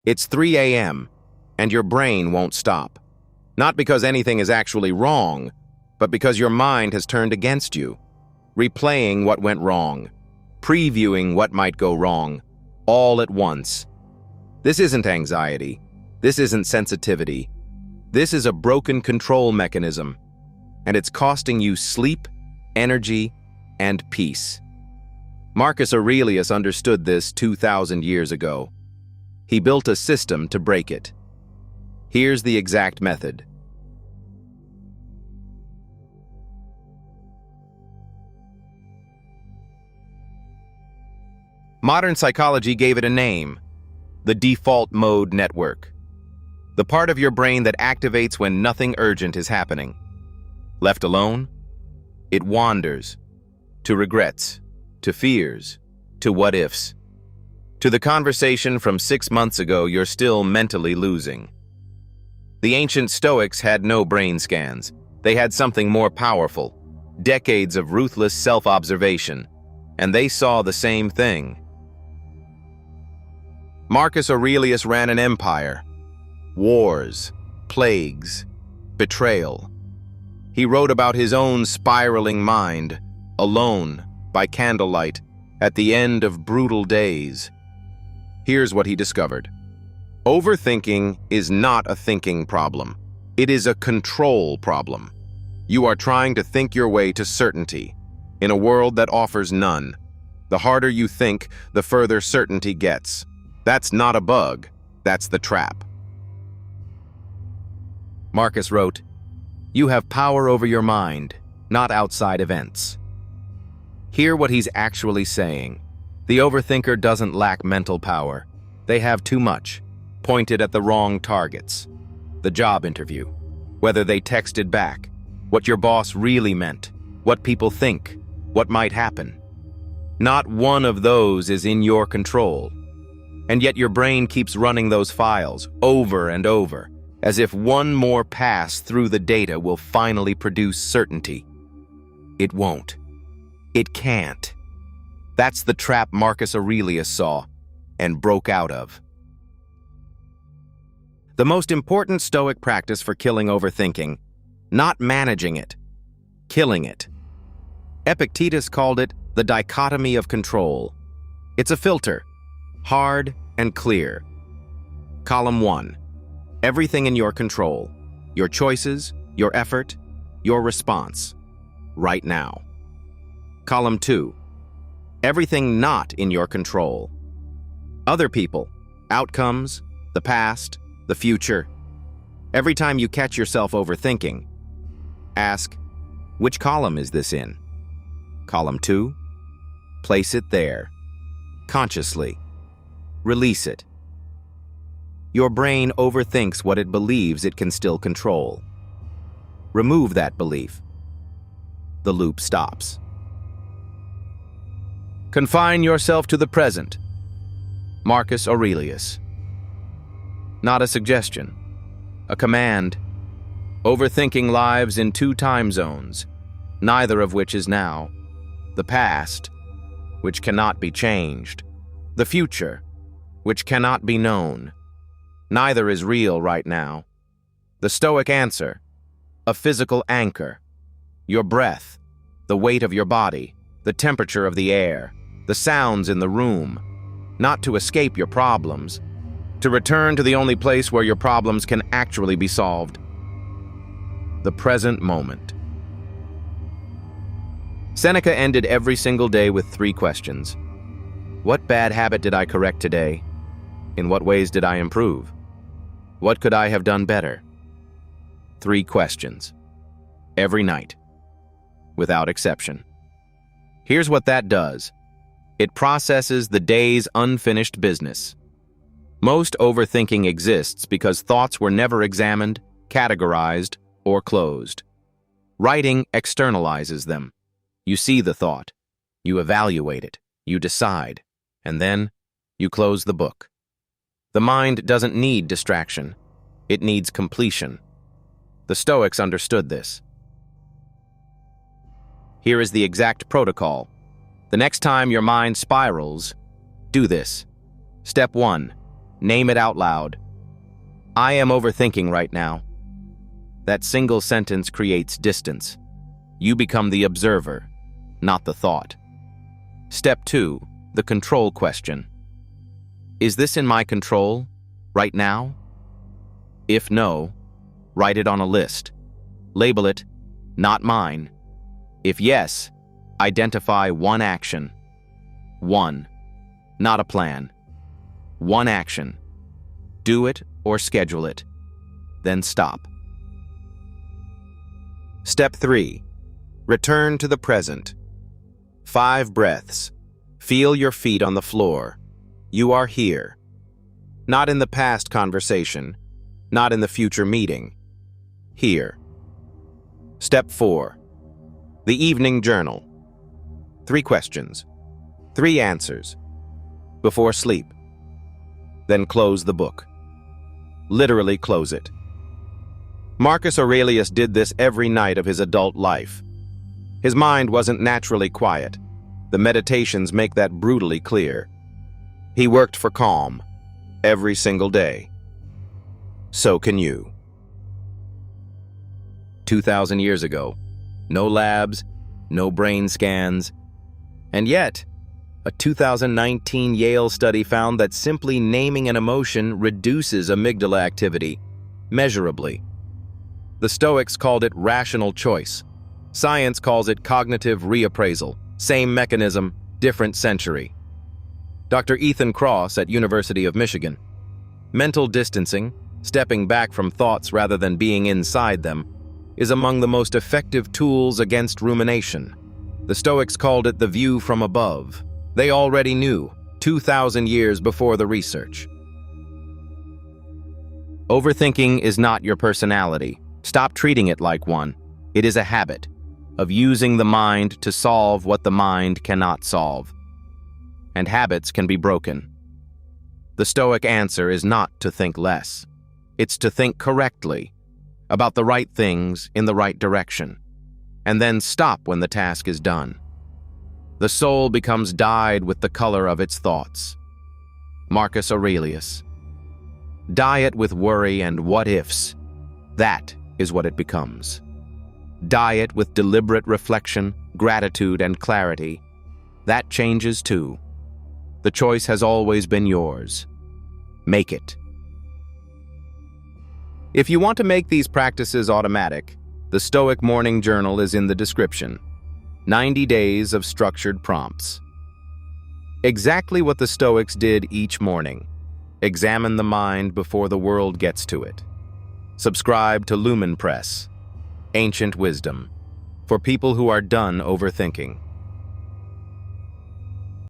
It's 3 a.m., and your brain won't stop. Not because anything is actually wrong, but because your mind has turned against you, replaying what went wrong, previewing what might go wrong, all at once. This isn't anxiety. This isn't sensitivity. This is a broken control mechanism, and it's costing you sleep, energy, and peace. Marcus Aurelius understood this 2,000 years ago. He built a system to break it. Here's the exact method. Modern psychology gave it a name: the default mode network. The part of your brain that activates when nothing urgent is happening. Left alone, it wanders to regrets, to fears, to what-ifs. To the conversation from 6 months ago you're still mentally losing. The ancient Stoics had no brain scans. They had something more powerful, decades of ruthless self-observation, and they saw the same thing. Marcus Aurelius ran an empire. Wars, plagues, betrayal. He wrote about his own spiraling mind, alone, by candlelight, at the end of brutal days. Here's what he discovered. Overthinking is not a thinking problem. It is a control problem. You are trying to think your way to certainty, in a world that offers none. The harder you think, the further certainty gets. That's not a bug, that's the trap. Marcus wrote, "You have power over your mind, not outside events." Hear what he's actually saying. The overthinker doesn't lack mental power. They have too much, pointed at the wrong targets. The job interview, whether they texted back, what your boss really meant, what people think, what might happen. Not one of those is in your control. And yet your brain keeps running those files over and over, as if one more pass through the data will finally produce certainty. It won't. It can't. That's the trap Marcus Aurelius saw and broke out of. The most important Stoic practice for killing overthinking, not managing it, killing it. Epictetus called it the Dichotomy of Control. It's a filter, hard and clear. Column 1. Everything in your control. Your choices, your effort, your response. Right now. Column 2. Everything not in your control. Other people, outcomes, the past, the future. Every time you catch yourself overthinking, ask, which column is this in? Column 2? Place it there. Consciously. Release it. Your brain overthinks what it believes it can still control. Remove that belief. The loop stops. Confine yourself to the present. Marcus Aurelius. Not a suggestion, a command. Overthinking lives in 2 time zones, neither of which is now. The past, which cannot be changed. The future, which cannot be known. Neither is real right now. The Stoic answer, a physical anchor. Your breath, the weight of your body, the temperature of the air, the sounds in the room. Not to escape your problems, to return to the only place where your problems can actually be solved. The present moment. Seneca ended every single day with 3 questions. What bad habit did I correct today? In what ways did I improve? What could I have done better? 3 questions. Every night. Without exception. Here's what that does. It processes the day's unfinished business. Most overthinking exists because thoughts were never examined, categorized, or closed. Writing externalizes them. You see the thought, you evaluate it, you decide, and then you close the book. The mind doesn't need distraction. It needs completion. The Stoics understood this. Here is the exact protocol. The next time your mind spirals, do this. Step 1. Name it out loud. I am overthinking right now. That single sentence creates distance. You become the observer, not the thought. Step 2, the control question. Is this in my control, right now? If no, write it on a list. Label it, not mine. If yes, identify one action. One, not a plan. One action. Do it or schedule it. Then stop. Step 3. Return to the present. 5 breaths. Feel your feet on the floor. You are here. Not in the past conversation. Not in the future meeting. Here. Step 4. The evening journal. 3 questions. 3 answers. Before sleep. Then close the book. Literally close it. Marcus Aurelius did this every night of his adult life. His mind wasn't naturally quiet. The meditations make that brutally clear. He worked for calm, every single day. So can you. 2,000 years ago, no labs, no brain scans, and yet, a 2019 Yale study found that simply naming an emotion reduces amygdala activity measurably. The Stoics called it rational choice. Science calls it cognitive reappraisal. Same mechanism, different century. Dr. Ethan Cross at University of Michigan. Mental distancing, stepping back from thoughts rather than being inside them, is among the most effective tools against rumination. The Stoics called it the view from above. They already knew, 2,000 years before the research. Overthinking is not your personality. Stop treating it like one. It is a habit of using the mind to solve what the mind cannot solve. And habits can be broken. The Stoic answer is not to think less. It's to think correctly, about the right things in the right direction, and then stop when the task is done. The soul becomes dyed with the color of its thoughts. Marcus Aurelius. Dye it with worry and what-ifs. That is what it becomes. Dye it with deliberate reflection, gratitude, and clarity. That changes too. The choice has always been yours. Make it. If you want to make these practices automatic, the Stoic Morning Journal is in the description. 90 days of structured prompts. Exactly what the Stoics did each morning. Examine the mind before the world gets to it. Subscribe to Lumen Press. Ancient wisdom. For people who are done overthinking.